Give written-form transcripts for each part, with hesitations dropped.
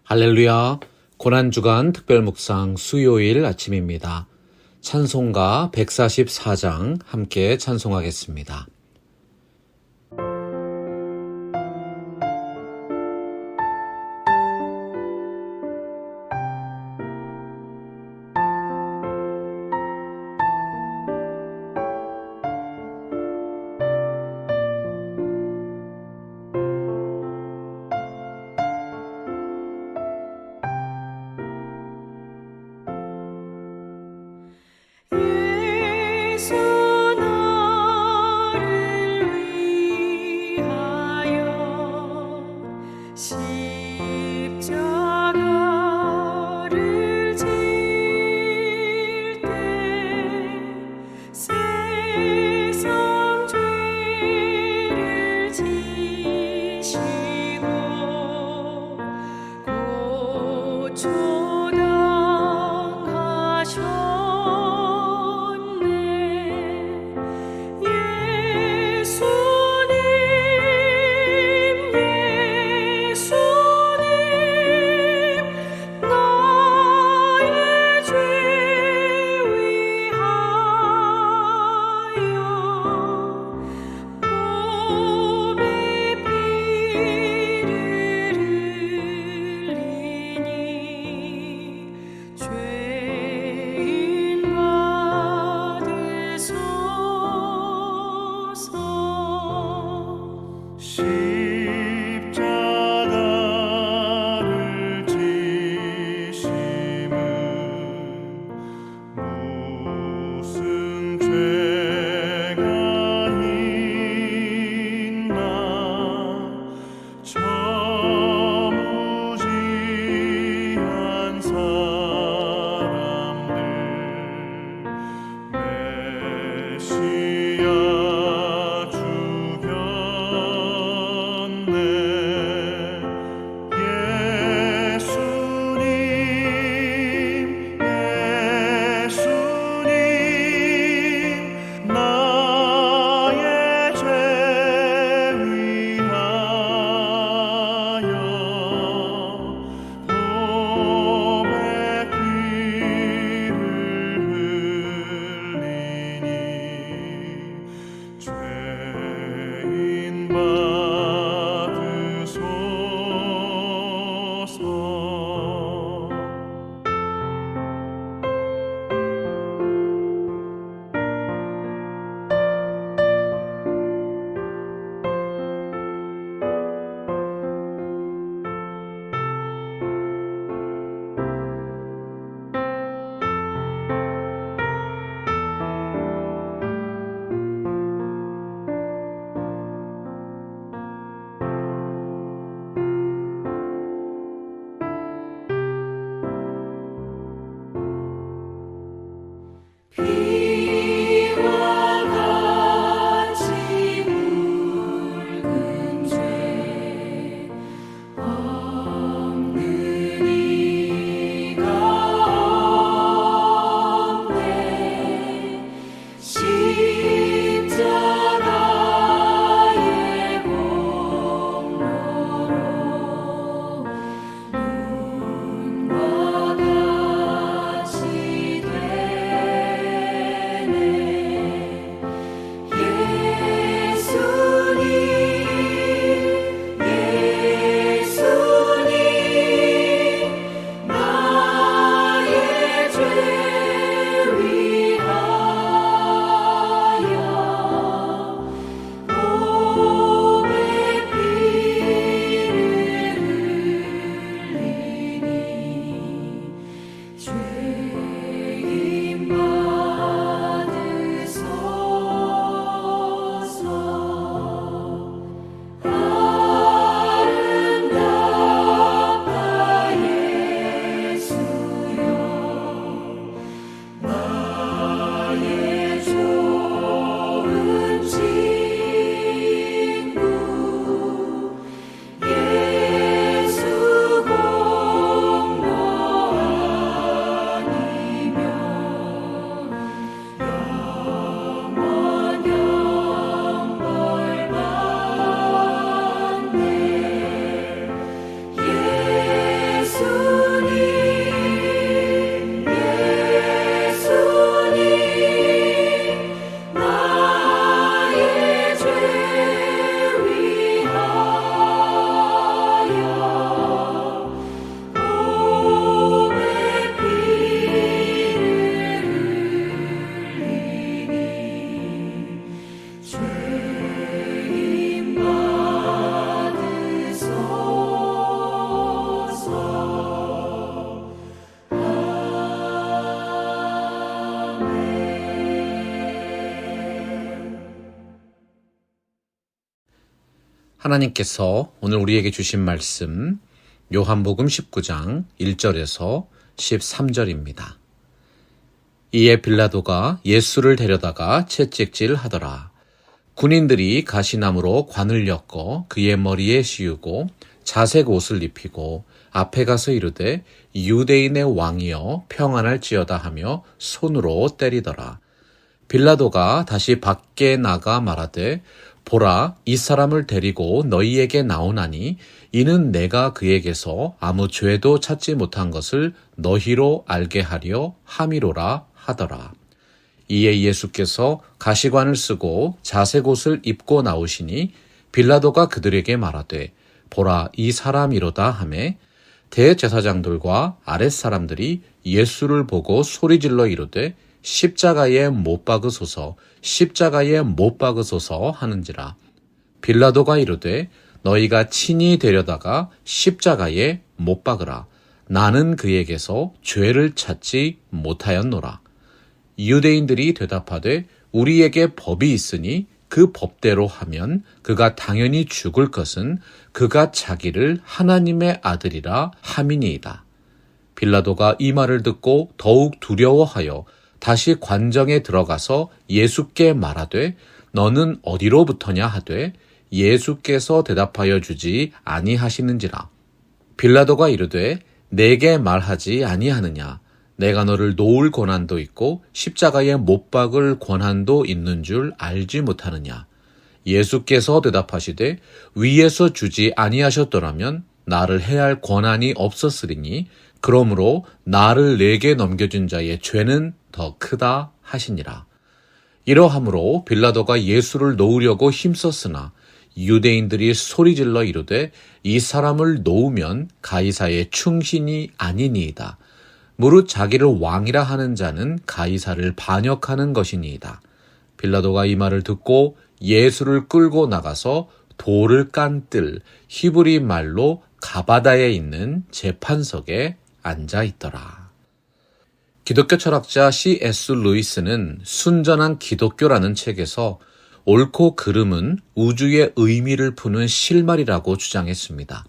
할렐루야. 고난주간 특별묵상 수요일 아침입니다. 찬송가 144장 함께 찬송하겠습니다. 예수 하나님께서 오늘 우리에게 주신 말씀 요한복음 19장 1절에서 13절입니다. 이에 빌라도가 예수를 데려다가 채찍질 하더라. 군인들이 가시나무로 관을 엮어 그의 머리에 씌우고 자색 옷을 입히고 앞에 가서 이르되 유대인의 왕이여 평안할지어다 하며 손으로 때리더라. 빌라도가 다시 밖에 나가 말하되 보라, 이 사람을 데리고 너희에게 나오나니 이는 내가 그에게서 아무 죄도 찾지 못한 것을 너희로 알게 하려 함이로라 하더라. 이에 예수께서 가시관을 쓰고 자색 옷을 입고 나오시니 빌라도가 그들에게 말하되 보라, 이 사람이로다 하매 대제사장들과 아랫사람들이 예수를 보고 소리질러 이르되 십자가에 못 박으소서, 십자가에 못 박으소서 하는지라. 빌라도가 이르되 너희가 친히 데려다가 십자가에 못 박으라. 나는 그에게서 죄를 찾지 못하였노라. 유대인들이 대답하되 우리에게 법이 있으니 그 법대로 하면 그가 당연히 죽을 것은 그가 자기를 하나님의 아들이라 함이니이다. 빌라도가 이 말을 듣고 더욱 두려워하여 다시 관정에 들어가서 예수께 말하되 너는 어디로부터냐 하되 예수께서 대답하여 주지 아니하시는지라. 빌라도가 이르되 내게 말하지 아니하느냐. 내가 너를 놓을 권한도 있고 십자가에 못 박을 권한도 있는 줄 알지 못하느냐. 예수께서 대답하시되 위에서 주지 아니하셨더라면 나를 해할 권한이 없었으리니 그러므로 나를 내게 넘겨준 자의 죄는 더 크다 하시니라. 이러함으로 빌라도가 예수를 놓으려고 힘썼으나 유대인들이 소리질러 이르되 이 사람을 놓으면 가이사의 충신이 아니니이다. 무릇 자기를 왕이라 하는 자는 가이사를 반역하는 것이니이다. 빌라도가 이 말을 듣고 예수를 끌고 나가서 돌을 깐 뜰 히브리 말로 가바다에 있는 재판석에 앉아 있더라. 기독교 철학자 C.S. 루이스는 순전한 기독교라는 책에서 옳고 그름은 우주의 의미를 푸는 실마리라고 주장했습니다.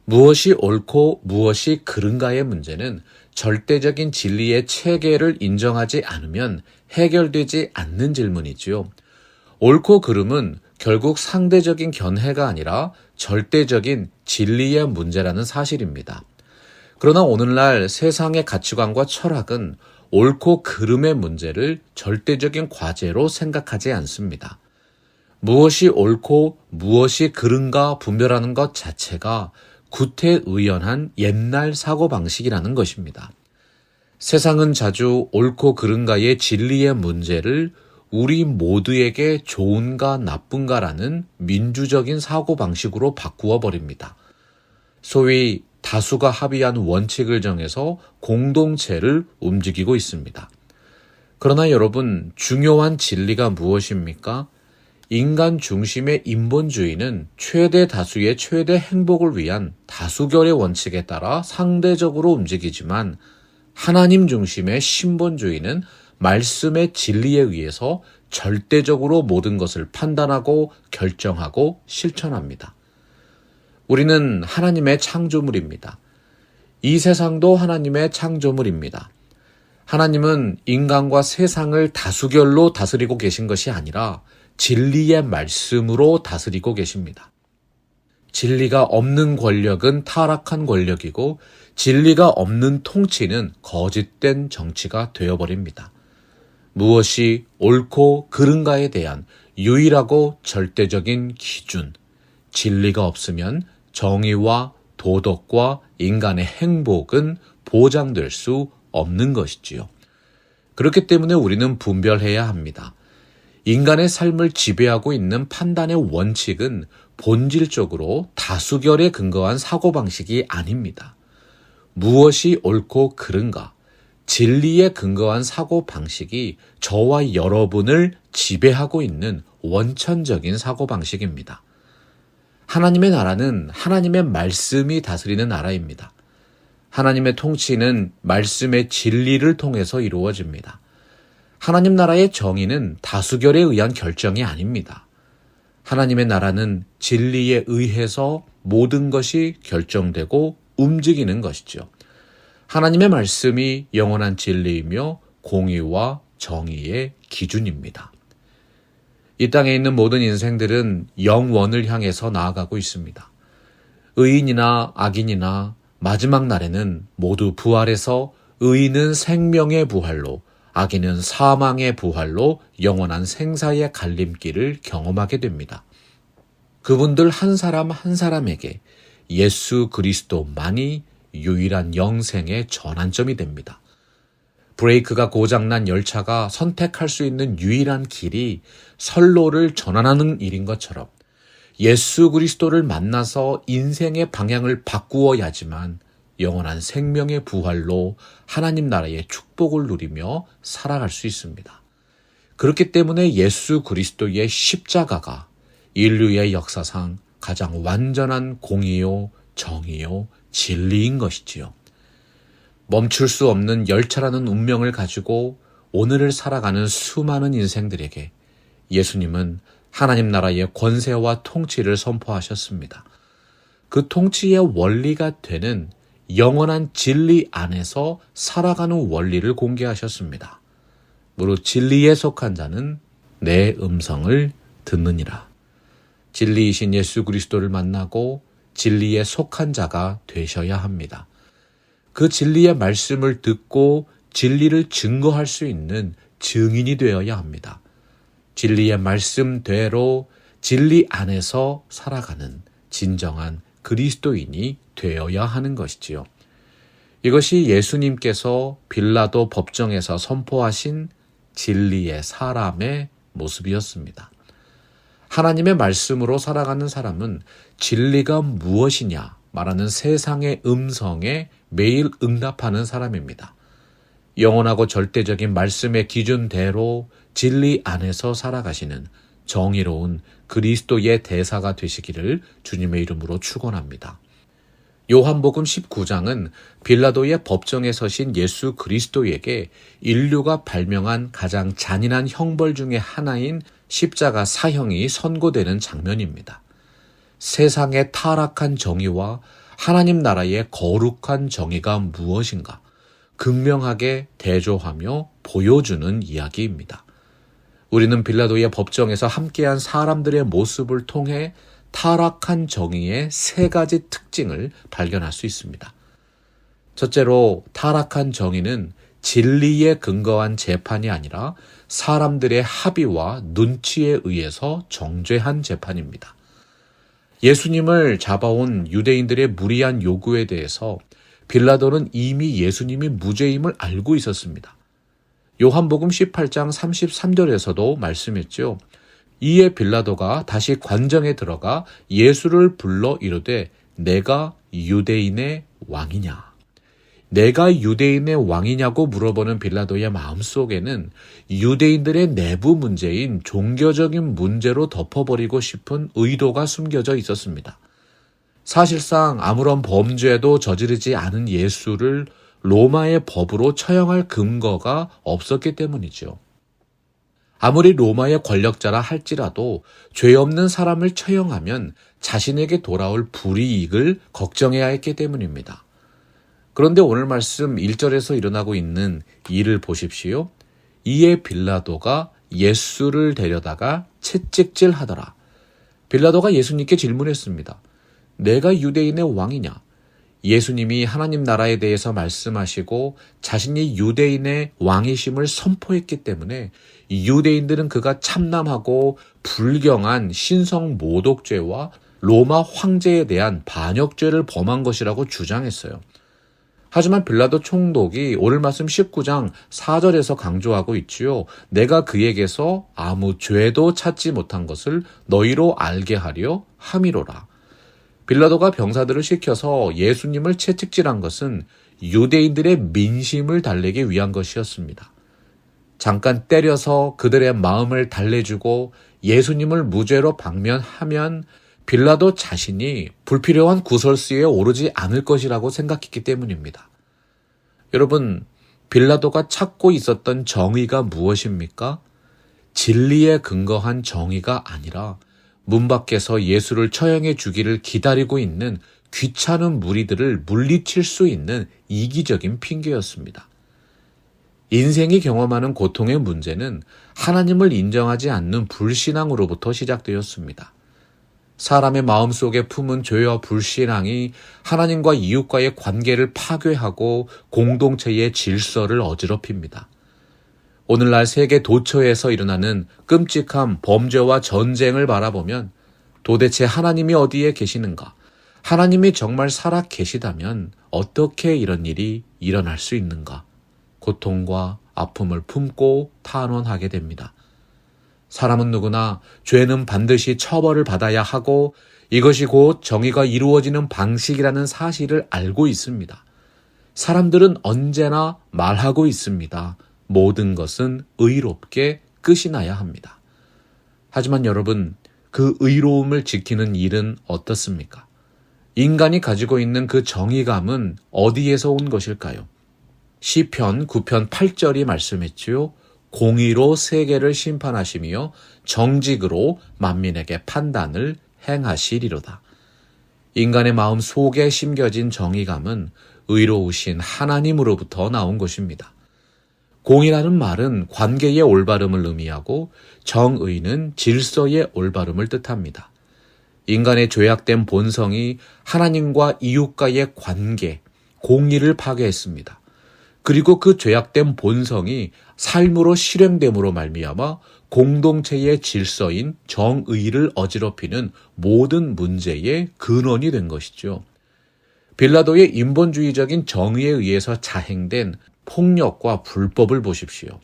무엇이 옳고 무엇이 그른가의 문제는 절대적인 진리의 체계를 인정하지 않으면 해결되지 않는 질문이지요. 옳고 그름은 결국 상대적인 견해가 아니라 절대적인 진리의 문제라는 사실입니다. 그러나 오늘날 세상의 가치관과 철학은 옳고 그름의 문제를 절대적인 과제로 생각하지 않습니다. 무엇이 옳고 무엇이 그른가 분별하는 것 자체가 구태의연한 옛날 사고방식이라는 것입니다. 세상은 자주 옳고 그른가의 진리의 문제를 우리 모두에게 좋은가 나쁜가라는 민주적인 사고방식으로 바꾸어 버립니다. 소위 다수가 합의한 원칙을 정해서 공동체를 움직이고 있습니다. 그러나 여러분, 중요한 진리가 무엇입니까? 인간 중심의 인본주의는 최대 다수의 최대 행복을 위한 다수결의 원칙에 따라 상대적으로 움직이지만 하나님 중심의 신본주의는 말씀의 진리에 의해서 절대적으로 모든 것을 판단하고 결정하고 실천합니다. 우리는 하나님의 창조물입니다. 이 세상도 하나님의 창조물입니다. 하나님은 인간과 세상을 다수결로 다스리고 계신 것이 아니라 진리의 말씀으로 다스리고 계십니다. 진리가 없는 권력은 타락한 권력이고 진리가 없는 통치는 거짓된 정치가 되어버립니다. 무엇이 옳고 그른가에 대한 유일하고 절대적인 기준, 진리가 없으면 정의와 도덕과 인간의 행복은 보장될 수 없는 것이지요. 그렇기 때문에 우리는 분별해야 합니다. 인간의 삶을 지배하고 있는 판단의 원칙은 본질적으로 다수결에 근거한 사고방식이 아닙니다. 무엇이 옳고 그른가, 진리에 근거한 사고방식이 저와 여러분을 지배하고 있는 원천적인 사고방식입니다. 하나님의 나라는 하나님의 말씀이 다스리는 나라입니다. 하나님의 통치는 말씀의 진리를 통해서 이루어집니다. 하나님 나라의 정의는 다수결에 의한 결정이 아닙니다. 하나님의 나라는 진리에 의해서 모든 것이 결정되고 움직이는 것이죠. 하나님의 말씀이 영원한 진리이며 공의와 정의의 기준입니다. 이 땅에 있는 모든 인생들은 영원을 향해서 나아가고 있습니다. 의인이나 악인이나 마지막 날에는 모두 부활해서 의인은 생명의 부활로, 악인은 사망의 부활로 영원한 생사의 갈림길을 경험하게 됩니다. 그분들 한 사람 한 사람에게 예수 그리스도만이 유일한 영생의 전환점이 됩니다. 브레이크가 고장난 열차가 선택할 수 있는 유일한 길이 선로를 전환하는 일인 것처럼 예수 그리스도를 만나서 인생의 방향을 바꾸어야지만 영원한 생명의 부활로 하나님 나라의 축복을 누리며 살아갈 수 있습니다. 그렇기 때문에 예수 그리스도의 십자가가 인류의 역사상 가장 완전한 공의요, 정의요, 진리인 것이지요. 멈출 수 없는 열차라는 운명을 가지고 오늘을 살아가는 수많은 인생들에게 예수님은 하나님 나라의 권세와 통치를 선포하셨습니다. 그 통치의 원리가 되는 영원한 진리 안에서 살아가는 원리를 공개하셨습니다. 무릇 진리에 속한 자는 내 음성을 듣느니라. 진리이신 예수 그리스도를 만나고 진리에 속한 자가 되셔야 합니다. 그 진리의 말씀을 듣고 진리를 증거할 수 있는 증인이 되어야 합니다. 진리의 말씀대로 진리 안에서 살아가는 진정한 그리스도인이 되어야 하는 것이지요. 이것이 예수님께서 빌라도 법정에서 선포하신 진리의 사람의 모습이었습니다. 하나님의 말씀으로 살아가는 사람은 진리가 무엇이냐 말하는 세상의 음성에 매일 응답하는 사람입니다. 영원하고 절대적인 말씀의 기준대로 진리 안에서 살아가시는 정의로운 그리스도의 대사가 되시기를 주님의 이름으로 축원합니다. 요한복음 19장은 빌라도의 법정에 서신 예수 그리스도에게 인류가 발명한 가장 잔인한 형벌 중의 하나인 십자가 사형이 선고되는 장면입니다. 세상의 타락한 정의와 하나님 나라의 거룩한 정의가 무엇인가 극명하게 대조하며 보여주는 이야기입니다. 우리는 빌라도의 법정에서 함께한 사람들의 모습을 통해 타락한 정의의 세 가지 특징을 발견할 수 있습니다. 첫째로 타락한 정의는 진리에 근거한 재판이 아니라 사람들의 합의와 눈치에 의해서 정죄한 재판입니다. 예수님을 잡아온 유대인들의 무리한 요구에 대해서 빌라도는 이미 예수님이 무죄임을 알고 있었습니다. 요한복음 18장 33절에서도 말씀했죠. 이에 빌라도가 다시 관정에 들어가 예수를 불러 이르되 내가 유대인의 왕이냐? 내가 유대인의 왕이냐고 물어보는 빌라도의 마음속에는 유대인들의 내부 문제인 종교적인 문제로 덮어버리고 싶은 의도가 숨겨져 있었습니다. 사실상 아무런 범죄도 저지르지 않은 예수를 로마의 법으로 처형할 근거가 없었기 때문이죠. 아무리 로마의 권력자라 할지라도 죄 없는 사람을 처형하면 자신에게 돌아올 불이익을 걱정해야 했기 때문입니다. 그런데 오늘 말씀 1절에서 일어나고 있는 일을 보십시오. 이에 빌라도가 예수를 데려다가 채찍질하더라. 빌라도가 예수님께 질문했습니다. 내가 유대인의 왕이냐? 예수님이 하나님 나라에 대해서 말씀하시고 자신이 유대인의 왕이심을 선포했기 때문에 유대인들은 그가 참남하고 불경한 신성 모독죄와 로마 황제에 대한 반역죄를 범한 것이라고 주장했어요. 하지만 빌라도 총독이 오늘 말씀 19장 4절에서 강조하고 있지요. 내가 그에게서 아무 죄도 찾지 못한 것을 너희로 알게 하려 함이로라. 빌라도가 병사들을 시켜서 예수님을 채찍질한 것은 유대인들의 민심을 달래기 위한 것이었습니다. 잠깐 때려서 그들의 마음을 달래주고 예수님을 무죄로 방면하면 빌라도 자신이 불필요한 구설수에 오르지 않을 것이라고 생각했기 때문입니다. 여러분, 빌라도가 찾고 있었던 정의가 무엇입니까? 진리에 근거한 정의가 아니라 문 밖에서 예수를 처형해 주기를 기다리고 있는 귀찮은 무리들을 물리칠 수 있는 이기적인 핑계였습니다. 인생이 경험하는 고통의 문제는 하나님을 인정하지 않는 불신앙으로부터 시작되었습니다. 사람의 마음속에 품은 죄와 불신앙이 하나님과 이웃과의 관계를 파괴하고 공동체의 질서를 어지럽힙니다. 오늘날 세계 도처에서 일어나는 끔찍한 범죄와 전쟁을 바라보면 도대체 하나님이 어디에 계시는가? 하나님이 정말 살아 계시다면 어떻게 이런 일이 일어날 수 있는가? 고통과 아픔을 품고 탄원하게 됩니다. 사람은 누구나 죄는 반드시 처벌을 받아야 하고 이것이 곧 정의가 이루어지는 방식이라는 사실을 알고 있습니다. 사람들은 언제나 말하고 있습니다. 모든 것은 의롭게 끝이 나야 합니다. 하지만 여러분, 그 의로움을 지키는 일은 어떻습니까? 인간이 가지고 있는 그 정의감은 어디에서 온 것일까요? 시편 9편 8절이 말씀했지요. 공의로 세계를 심판하시며 정직으로 만민에게 판단을 행하시리로다. 인간의 마음 속에 심겨진 정의감은 의로우신 하나님으로부터 나온 것입니다. 공의라는 말은 관계의 올바름을 의미하고 정의는 질서의 올바름을 뜻합니다. 인간의 죄악된 본성이 하나님과 이웃과의 관계, 공의를 파괴했습니다. 그리고 그 죄악된 본성이 삶으로 실행됨으로 말미암아 공동체의 질서인 정의를 어지럽히는 모든 문제의 근원이 된 것이죠. 빌라도의 인본주의적인 정의에 의해서 자행된 폭력과 불법을 보십시오.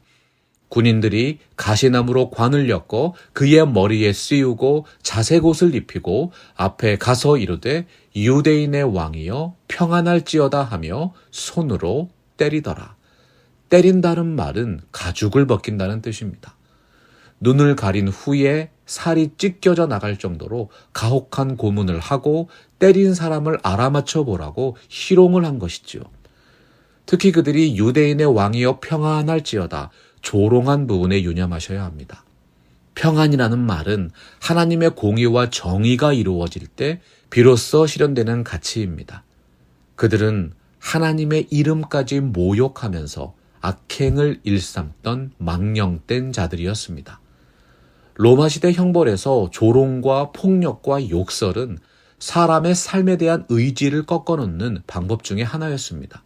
군인들이 가시나무로 관을 엮어 그의 머리에 씌우고 자색옷을 입히고 앞에 가서 이르되 유대인의 왕이여 평안할지어다 하며 손으로 때리더라. 때린다는 말은 가죽을 벗긴다는 뜻입니다. 눈을 가린 후에 살이 찢겨져 나갈 정도로 가혹한 고문을 하고 때린 사람을 알아맞혀 보라고 희롱을 한 것이지요. 특히 그들이 유대인의 왕이여 평안할지어다 조롱한 부분에 유념하셔야 합니다. 평안이라는 말은 하나님의 공의와 정의가 이루어질 때 비로소 실현되는 가치입니다. 그들은 하나님의 이름까지 모욕하면서 악행을 일삼던 망령된 자들이었습니다. 로마 시대 형벌에서 조롱과 폭력과 욕설은 사람의 삶에 대한 의지를 꺾어놓는 방법 중에 하나였습니다.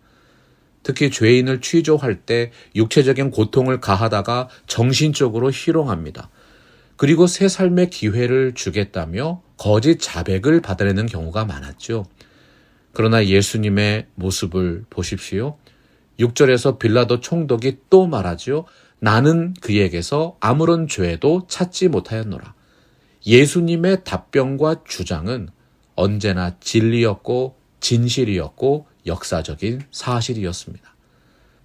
특히 죄인을 취조할 때 육체적인 고통을 가하다가 정신적으로 희롱합니다. 그리고 새 삶의 기회를 주겠다며 거짓 자백을 받아내는 경우가 많았죠. 그러나 예수님의 모습을 보십시오. 6절에서 빌라도 총독이 또 말하죠. 나는 그에게서 아무런 죄도 찾지 못하였노라. 예수님의 답변과 주장은 언제나 진리였고 진실이었고 역사적인 사실이었습니다.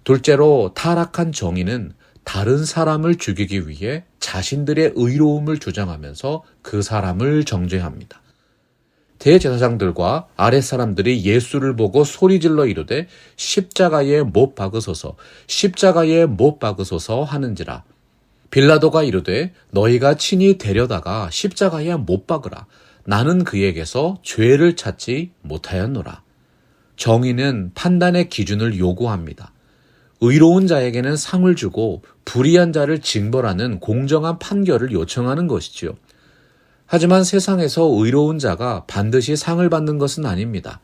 둘째로 타락한 정의는 다른 사람을 죽이기 위해 자신들의 의로움을 주장하면서 그 사람을 정죄합니다. 대제사장들과 아랫사람들이 예수를 보고 소리질러 이르되 십자가에 못 박으소서 십자가에 못 박으소서 하는지라. 빌라도가 이르되 너희가 친히 데려다가 십자가에 못 박으라. 나는 그에게서 죄를 찾지 못하였노라. 정의는 판단의 기준을 요구합니다. 의로운 자에게는 상을 주고 불의한 자를 징벌하는 공정한 판결을 요청하는 것이지요. 하지만 세상에서 의로운 자가 반드시 상을 받는 것은 아닙니다.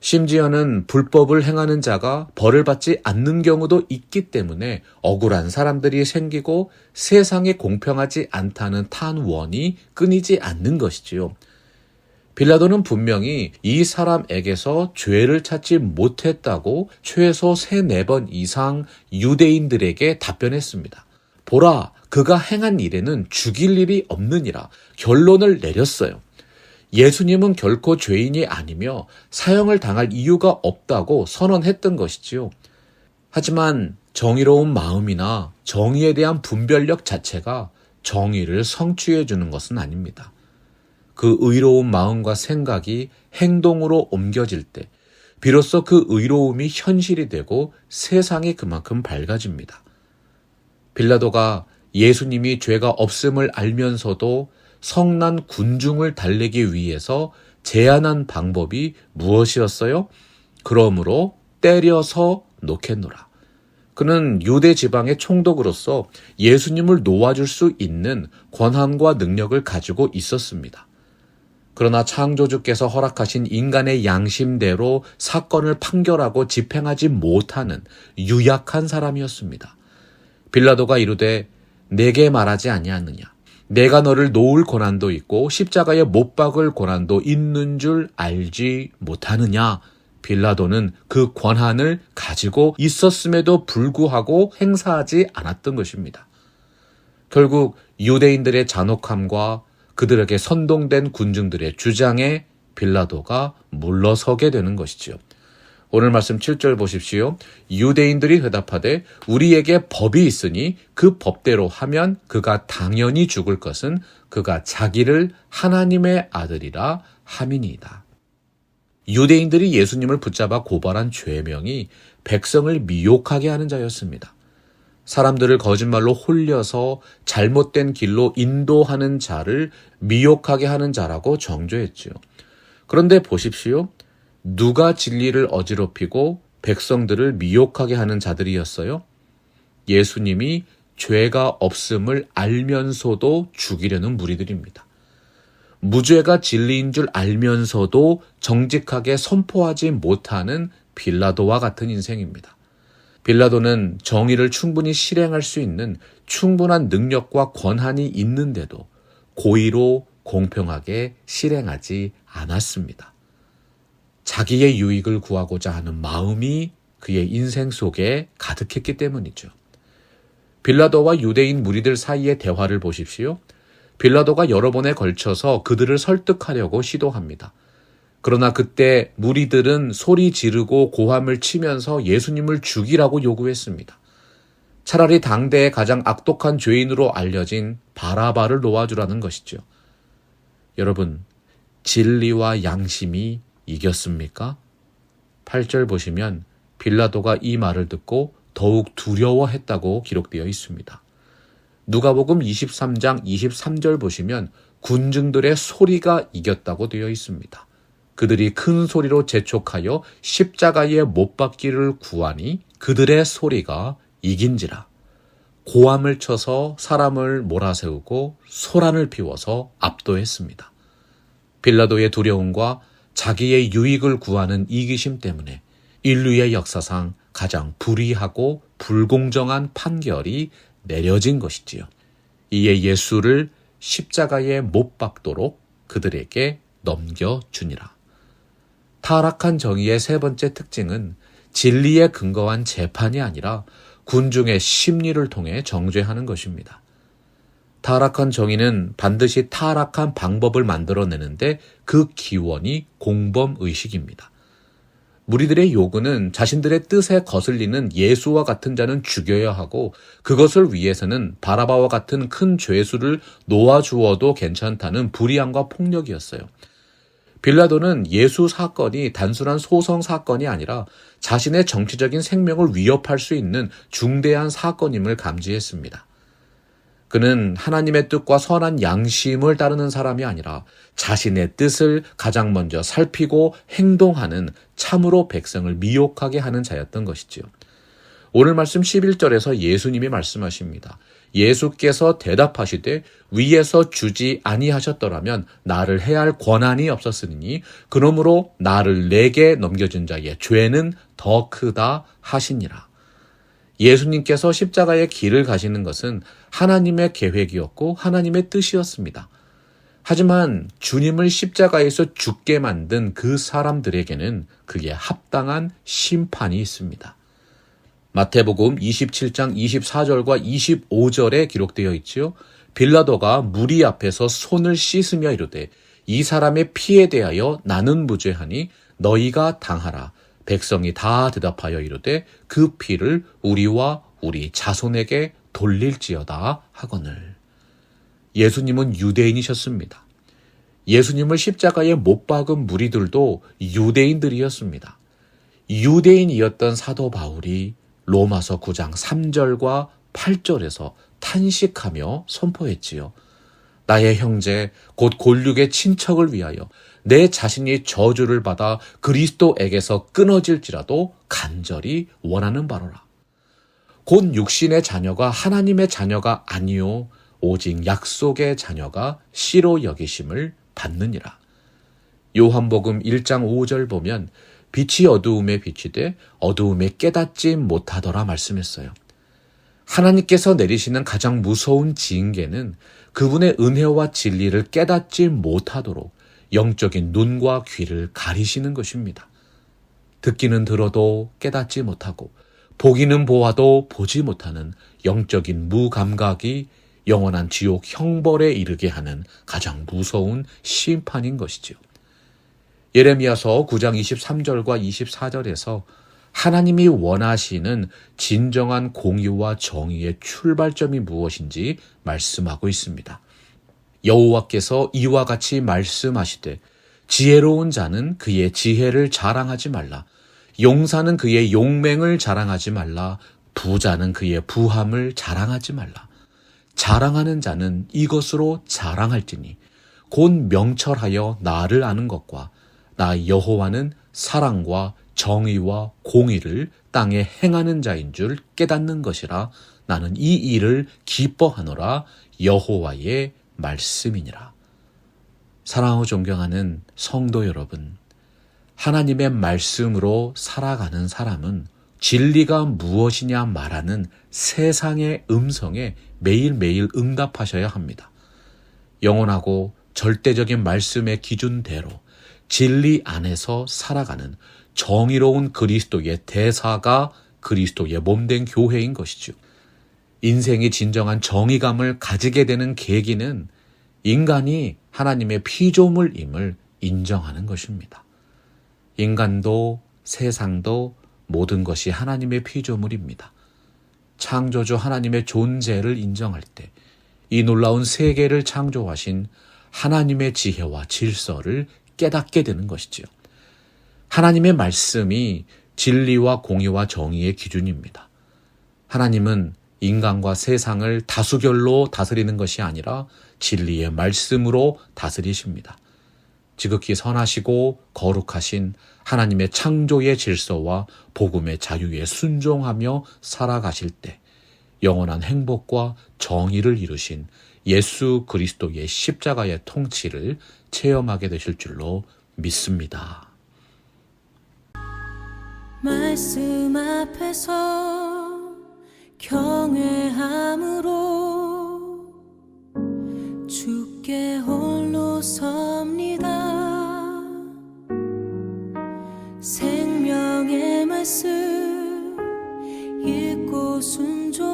심지어는 불법을 행하는 자가 벌을 받지 않는 경우도 있기 때문에 억울한 사람들이 생기고 세상에 공평하지 않다는 탄원이 끊이지 않는 것이지요. 빌라도는 분명히 이 사람에게서 죄를 찾지 못했다고 최소 3-4번 이상 유대인들에게 답변했습니다. 보라, 그가 행한 일에는 죽일 일이 없느니라 결론을 내렸어요. 예수님은 결코 죄인이 아니며 사형을 당할 이유가 없다고 선언했던 것이지요. 하지만 정의로운 마음이나 정의에 대한 분별력 자체가 정의를 성취해 주는 것은 아닙니다. 그 의로운 마음과 생각이 행동으로 옮겨질 때 비로소 그 의로움이 현실이 되고 세상이 그만큼 밝아집니다. 빌라도가 예수님이 죄가 없음을 알면서도 성난 군중을 달래기 위해서 제안한 방법이 무엇이었어요? 그러므로 때려서 놓겠노라. 그는 유대 지방의 총독으로서 예수님을 놓아줄 수 있는 권한과 능력을 가지고 있었습니다. 그러나 창조주께서 허락하신 인간의 양심대로 사건을 판결하고 집행하지 못하는 유약한 사람이었습니다. 빌라도가 이르되 내게 말하지 아니하느냐. 내가 너를 놓을 고난도 있고 십자가에 못 박을 고난도 있는 줄 알지 못하느냐. 빌라도는 그 권한을 가지고 있었음에도 불구하고 행사하지 않았던 것입니다. 결국 유대인들의 잔혹함과 그들에게 선동된 군중들의 주장에 빌라도가 물러서게 되는 것이지요. 오늘 말씀 7절 보십시오. 유대인들이 대답하되 우리에게 법이 있으니 그 법대로 하면 그가 당연히 죽을 것은 그가 자기를 하나님의 아들이라 함이니이다. 유대인들이 예수님을 붙잡아 고발한 죄명이 백성을 미혹하게 하는 자였습니다. 사람들을 거짓말로 홀려서 잘못된 길로 인도하는 자를 미혹하게 하는 자라고 정죄했지요. 그런데 보십시오. 누가 진리를 어지럽히고 백성들을 미혹하게 하는 자들이었어요? 예수님이 죄가 없음을 알면서도 죽이려는 무리들입니다. 무죄가 진리인 줄 알면서도 정직하게 선포하지 못하는 빌라도와 같은 인생입니다. 빌라도는 정의를 충분히 실행할 수 있는 충분한 능력과 권한이 있는데도 고의로 공평하게 실행하지 않았습니다. 자기의 유익을 구하고자 하는 마음이 그의 인생 속에 가득했기 때문이죠. 빌라도와 유대인 무리들 사이의 대화를 보십시오. 빌라도가 여러 번에 걸쳐서 그들을 설득하려고 시도합니다. 그러나 그때 무리들은 소리 지르고 고함을 치면서 예수님을 죽이라고 요구했습니다. 차라리 당대의 가장 악독한 죄인으로 알려진 바라바를 놓아주라는 것이죠. 여러분, 진리와 양심이 이겼습니까? 8절 보시면 빌라도가 이 말을 듣고 더욱 두려워했다고 기록되어 있습니다. 누가복음 23장 23절 보시면 군중들의 소리가 이겼다고 되어 있습니다. 그들이 큰 소리로 재촉하여 십자가에 못 박기를 구하니 그들의 소리가 이긴지라. 고함을 쳐서 사람을 몰아세우고 소란을 피워서 압도했습니다. 빌라도의 두려움과 자기의 유익을 구하는 이기심 때문에 인류의 역사상 가장 불의하고 불공정한 판결이 내려진 것이지요. 이에 예수를 십자가에 못 박도록 그들에게 넘겨주니라. 타락한 정의의 세 번째 특징은 진리에 근거한 재판이 아니라 군중의 심리를 통해 정죄하는 것입니다. 타락한 정의는 반드시 타락한 방법을 만들어내는데 그 기원이 공범의식입니다. 무리들의 요구는 자신들의 뜻에 거슬리는 예수와 같은 자는 죽여야 하고 그것을 위해서는 바라바와 같은 큰 죄수를 놓아주어도 괜찮다는 불의함과 폭력이었어요. 빌라도는 예수 사건이 단순한 소송 사건이 아니라 자신의 정치적인 생명을 위협할 수 있는 중대한 사건임을 감지했습니다. 그는 하나님의 뜻과 선한 양심을 따르는 사람이 아니라 자신의 뜻을 가장 먼저 살피고 행동하는 참으로 백성을 미혹하게 하는 자였던 것이지요. 오늘 말씀 11절에서 예수님이 말씀하십니다. 예수께서 대답하시되 위에서 주지 아니하셨더라면 나를 해할 권한이 없었으니 그러므로 나를 내게 넘겨준 자의 죄는 더 크다 하시니라. 예수님께서 십자가의 길을 가시는 것은 하나님의 계획이었고 하나님의 뜻이었습니다. 하지만 주님을 십자가에서 죽게 만든 그 사람들에게는 그에 합당한 심판이 있습니다. 마태복음 27장 24절과 25절에 기록되어 있지요. 빌라도가 무리 앞에서 손을 씻으며 이르되 이 사람의 피에 대하여 나는 무죄하니 너희가 당하라. 백성이 다 대답하여 이르되 그 피를 우리와 우리 자손에게 돌릴지어다 하거늘. 예수님은 유대인이셨습니다. 예수님을 십자가에 못 박은 무리들도 유대인들이었습니다. 유대인이었던 사도 바울이 로마서 9장 3절과 8절에서 탄식하며 선포했지요. 나의 형제 곧 골육의 친척을 위하여 내 자신이 저주를 받아 그리스도에게서 끊어질지라도 간절히 원하는 바로라. 곧 육신의 자녀가 하나님의 자녀가 아니요 오직 약속의 자녀가 씨로 여기심을 받느니라. 요한복음 1장 5절 보면 빛이 어두움에 비치되 어두움에 깨닫지 못하더라 말씀했어요. 하나님께서 내리시는 가장 무서운 징계는 그분의 은혜와 진리를 깨닫지 못하도록 영적인 눈과 귀를 가리시는 것입니다. 듣기는 들어도 깨닫지 못하고 보기는 보아도 보지 못하는 영적인 무감각이 영원한 지옥 형벌에 이르게 하는 가장 무서운 심판인 것이지요. 예레미야서 9장 23절과 24절에서 하나님이 원하시는 진정한 공의와 정의의 출발점이 무엇인지 말씀하고 있습니다. 여호와께서 이와 같이 말씀하시되 지혜로운 자는 그의 지혜를 자랑하지 말라. 용사는 그의 용맹을 자랑하지 말라. 부자는 그의 부함을 자랑하지 말라. 자랑하는 자는 이것으로 자랑할지니 곧 명철하여 나를 아는 것과 나 여호와는 사랑과 정의와 공의를 땅에 행하는 자인 줄 깨닫는 것이라. 나는 이 일을 기뻐하노라. 여호와의 말씀이니라. 사랑하고 존경하는 성도 여러분, 하나님의 말씀으로 살아가는 사람은 진리가 무엇이냐 말하는 세상의 음성에 매일매일 응답하셔야 합니다. 영원하고 절대적인 말씀의 기준대로 진리 안에서 살아가는 정의로운 그리스도의 대사가 그리스도의 몸된 교회인 것이죠. 인생이 진정한 정의감을 가지게 되는 계기는 인간이 하나님의 피조물임을 인정하는 것입니다. 인간도 세상도 모든 것이 하나님의 피조물입니다. 창조주 하나님의 존재를 인정할 때 이 놀라운 세계를 창조하신 하나님의 지혜와 질서를 깨닫게 되는 것이지요. 하나님의 말씀이 진리와 공의와 정의의 기준입니다. 하나님은 인간과 세상을 다수결로 다스리는 것이 아니라 진리의 말씀으로 다스리십니다. 지극히 선하시고 거룩하신 하나님의 창조의 질서와 복음의 자유에 순종하며 살아가실 때 영원한 행복과 정의를 이루신 예수 그리스도의 십자가의 통치를 체험하게 되실 줄로 믿습니다. 말씀 앞에서 경외함으로 주께 홀로 섭니다. 생명의 말씀 읽고 순종